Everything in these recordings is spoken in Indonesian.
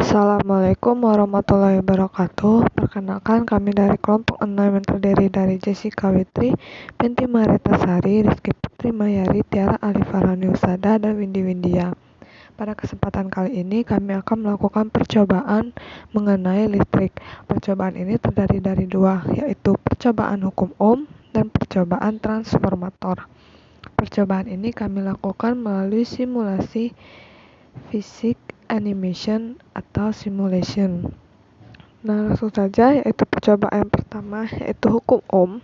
Assalamualaikum warahmatullahi wabarakatuh. Perkenalkan, kami dari kelompok 6 yang terdiri dari Jessica Witri, Penti Marita Sari, Rizky Putri Mayari, Tiara Alifarani Usada, dan Windy Windia. Pada kesempatan kali ini kami akan melakukan percobaan mengenai listrik. Percobaan ini terdiri dari dua, yaitu percobaan hukum Ohm dan percobaan transformator. Percobaan ini kami lakukan melalui simulasi fisik animation atau simulation. Nah, langsung saja, yaitu percobaan yang pertama, yaitu hukum Ohm.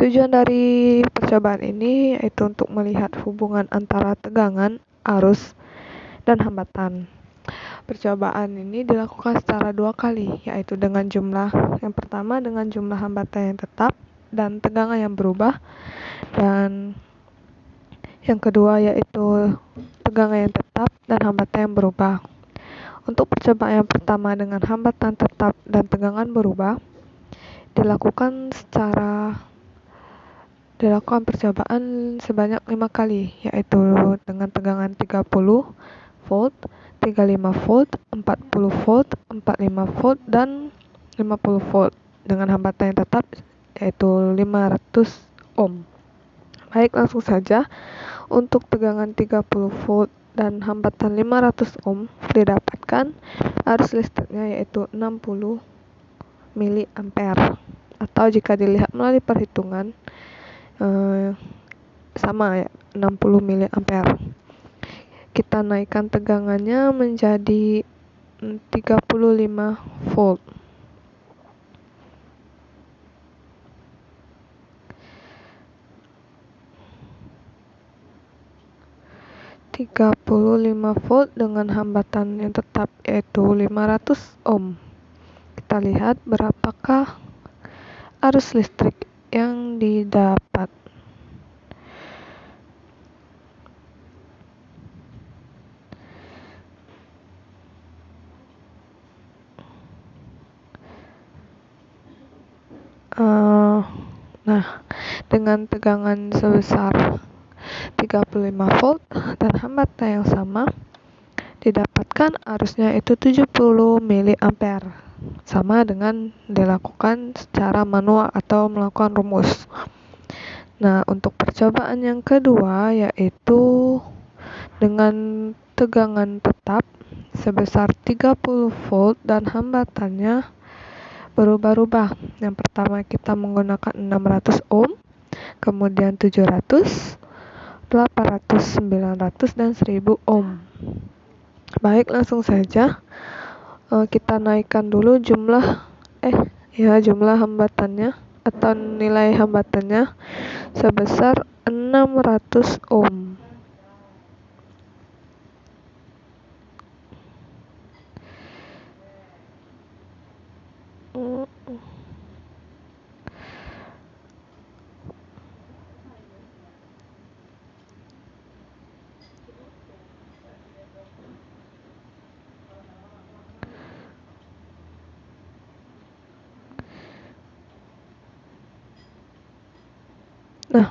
Tujuan dari percobaan ini yaitu untuk melihat hubungan antara tegangan, arus, dan hambatan. Percobaan ini dilakukan secara dua kali, yaitu dengan jumlah yang pertama dengan jumlah hambatan yang tetap dan tegangan yang berubah, dan yang kedua yaitu tegangan yang tetap dan hambatan yang berubah. Untuk percobaan yang pertama dengan hambatan tetap dan tegangan berubah, dilakukan percobaan sebanyak 5 kali, yaitu dengan tegangan 30 volt, 35 volt, 40 volt, 45 volt, dan 50 volt dengan hambatan yang tetap yaitu 500 ohm. Baik, langsung saja. Untuk tegangan 30 volt dan hambatan 500 ohm didapatkan arus listriknya yaitu 60 mili ampere, atau jika dilihat melalui perhitungan sama ya, 60 mili ampere. Kita naikkan tegangannya menjadi 35 volt. volt dengan hambatan yang tetap yaitu 500 ohm. Kita lihat berapakah arus listrik yang didapat. Nah, dengan tegangan sebesar 35 volt dan hambatan yang sama, didapatkan arusnya itu 70 mili ampere, sama dengan dilakukan secara manual atau melakukan rumus. Nah, untuk percobaan yang kedua yaitu dengan tegangan tetap sebesar 30 volt dan hambatannya berubah-ubah. Yang pertama kita menggunakan 600 ohm, kemudian 700, 800, 900, dan 1000 ohm. Baik, langsung saja kita naikkan dulu jumlah hambatannya atau nilai hambatannya sebesar 600 ohm. Nah,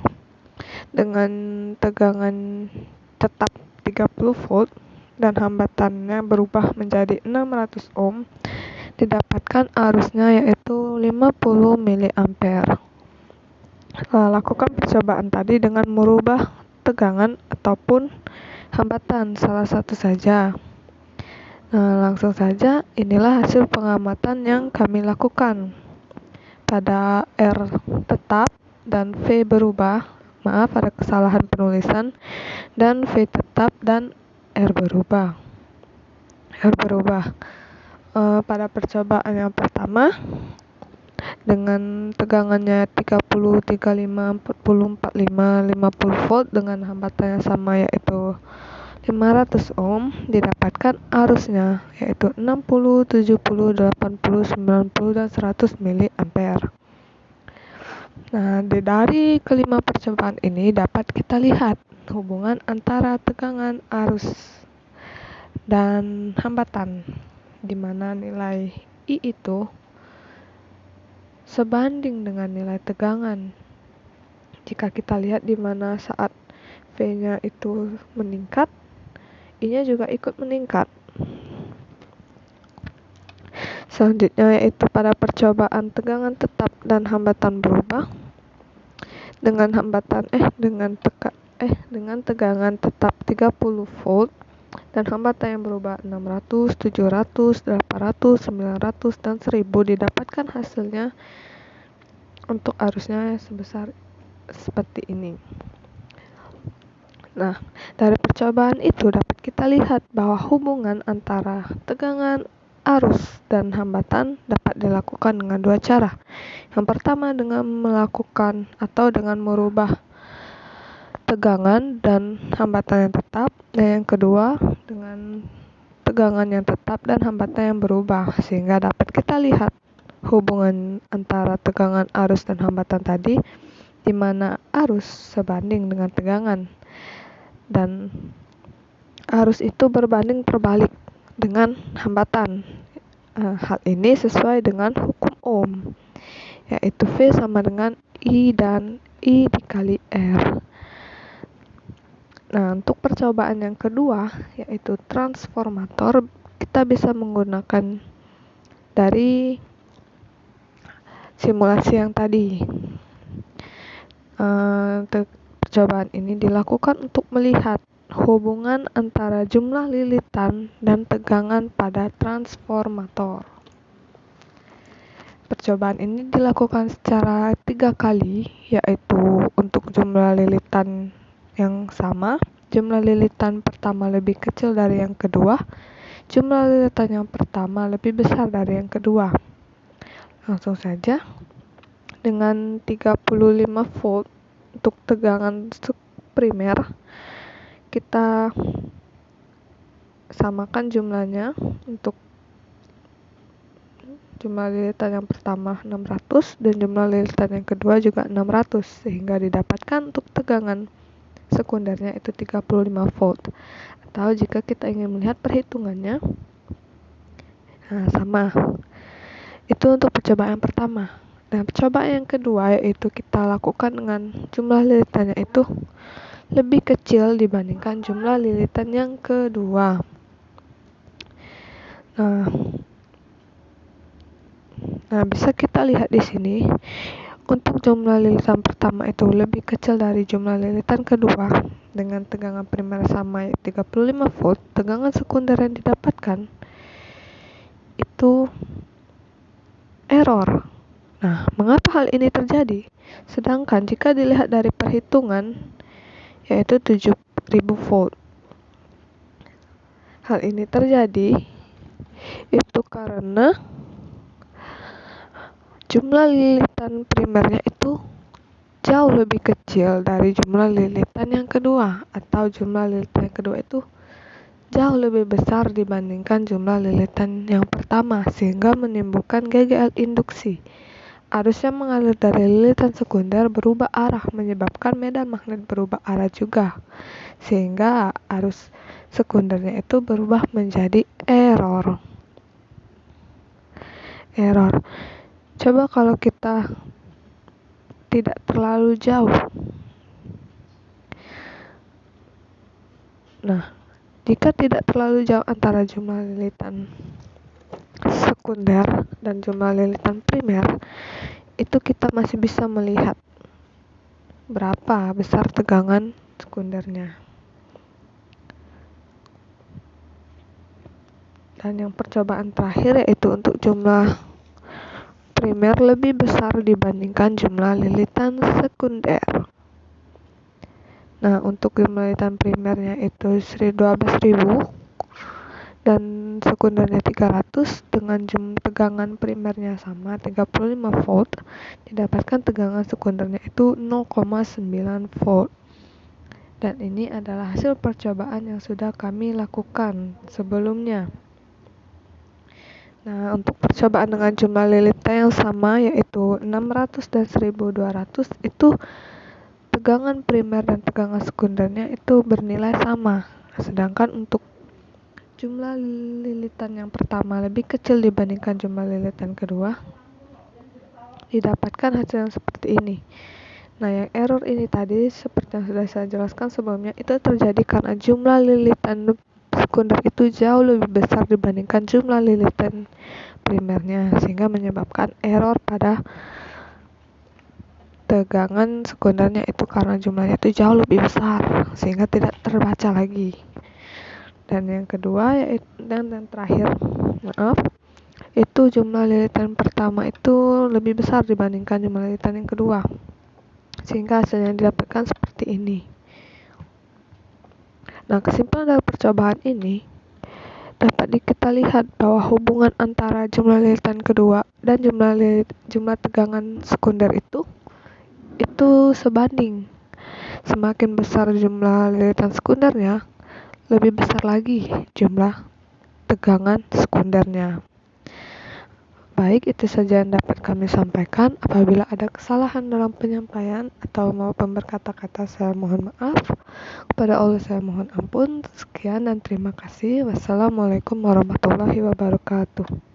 dengan tegangan tetap 30 volt dan hambatannya berubah menjadi 600 ohm, didapatkan arusnya yaitu 50 mili ampere. Lakukan percobaan tadi dengan merubah tegangan ataupun hambatan salah satu saja. Nah, langsung saja, inilah hasil pengamatan yang kami lakukan. Pada R tetap dan V berubah, ada kesalahan penulisan, dan V tetap dan R berubah. Pada percobaan yang pertama dengan tegangannya 30, 35, 40, 45, 50 volt dengan hambatan yang sama yaitu 500 ohm, didapatkan arusnya yaitu 60, 70, 80, 90, dan 100 mili ampere. Nah, dari kelima percobaan ini dapat kita lihat hubungan antara tegangan, arus, dan hambatan, di mana nilai I itu sebanding dengan nilai tegangan. Jika kita lihat di mana saat V-nya itu meningkat, I-nya juga ikut meningkat. Selanjutnya yaitu pada percobaan tegangan tetap dan hambatan berubah dengan tegangan tetap 30 volt dan hambatan yang berubah 600, 700, 800, 900 dan 1000 didapatkan hasilnya untuk arusnya sebesar seperti ini. Nah, dari percobaan itu dapat kita lihat bahwa hubungan antara tegangan arus dan hambatan dapat dilakukan dengan dua cara. Yang pertama dengan melakukan atau dengan merubah tegangan dan hambatan yang tetap, dan yang kedua dengan tegangan yang tetap dan hambatan yang berubah, sehingga dapat kita lihat hubungan antara tegangan arus dan hambatan tadi, di mana arus sebanding dengan tegangan dan arus itu berbanding terbalik dengan hambatan. Hal ini sesuai dengan hukum Ohm, yaitu V sama dengan I dan I dikali R. Nah, untuk percobaan yang kedua, yaitu transformator, kita bisa menggunakan dari simulasi yang tadi. Percobaan ini dilakukan untuk melihat hubungan antara jumlah lilitan dan tegangan pada transformator. Percobaan ini dilakukan secara 3 kali, yaitu untuk jumlah lilitan yang sama. Jumlah lilitan pertama lebih kecil dari yang kedua. Jumlah lilitan yang pertama lebih besar dari yang kedua. Langsung saja, dengan 35 volt untuk tegangan primer, kita samakan jumlahnya. Untuk jumlah lilitan yang pertama 600 dan jumlah lilitan yang kedua juga 600, sehingga didapatkan untuk tegangan sekundernya itu 35 volt. Atau jika kita ingin melihat perhitungannya, sama. Itu untuk percobaan yang pertama. Dan percobaan yang kedua yaitu kita lakukan dengan jumlah lilitannya itu lebih kecil dibandingkan jumlah lilitan yang kedua. Nah, bisa kita lihat di sini, untuk jumlah lilitan pertama itu lebih kecil dari jumlah lilitan kedua dengan tegangan primer sama 35 volt, tegangan sekunder yang didapatkan itu error. Nah, mengapa hal ini terjadi? Sedangkan jika dilihat dari perhitungan yaitu 7000 volt. Hal ini terjadi itu karena jumlah lilitan primernya itu jauh lebih kecil dari jumlah lilitan yang kedua, atau jumlah lilitan yang kedua itu jauh lebih besar dibandingkan jumlah lilitan yang pertama, sehingga menimbulkan GGL induksi. Arus yang mengalir dari lilitan sekunder berubah arah, menyebabkan medan magnet berubah arah juga, sehingga arus sekundernya itu berubah menjadi error. Coba kalau kita tidak terlalu jauh. Nah, jika tidak terlalu jauh antara jumlah lilitan sekunder dan jumlah lilitan primer, itu kita masih bisa melihat berapa besar tegangan sekundernya. Dan yang percobaan terakhir yaitu untuk jumlah primer lebih besar dibandingkan jumlah lilitan sekunder. Nah, untuk jumlah lilitan primernya itu 12.000 dan sekundernya 300 dengan tegangan primernya sama 35 volt, didapatkan tegangan sekundernya itu 0,9 volt. Dan ini adalah hasil percobaan yang sudah kami lakukan sebelumnya. Nah, untuk percobaan dengan jumlah lilitan yang sama yaitu 600 dan 1200, itu tegangan primer dan tegangan sekundernya itu bernilai sama. Sedangkan untuk jumlah lilitan yang pertama lebih kecil dibandingkan jumlah lilitan kedua, didapatkan hasil yang seperti ini. Nah, yang error ini tadi seperti yang sudah saya jelaskan sebelumnya, itu terjadi karena jumlah lilitan sekunder itu jauh lebih besar dibandingkan jumlah lilitan primernya, sehingga menyebabkan error pada tegangan sekundernya itu karena jumlahnya itu jauh lebih besar sehingga tidak terbaca lagi. Dan yang kedua dan yang terakhir, itu jumlah lilitan pertama itu lebih besar dibandingkan jumlah lilitan yang kedua, sehingga hasilnya didapatkan seperti ini. Nah, kesimpulan dari percobaan ini dapat kita lihat bahwa hubungan antara jumlah lilitan kedua dan jumlah tegangan sekunder itu sebanding. Semakin besar jumlah lilitan sekundernya, lebih besar lagi jumlah tegangan sekundernya. Baik, itu saja yang dapat kami sampaikan. Apabila ada kesalahan dalam penyampaian atau maupun berkata-kata, saya mohon maaf. Kepada Allah saya mohon ampun. Sekian dan terima kasih. Wassalamualaikum warahmatullahi wabarakatuh.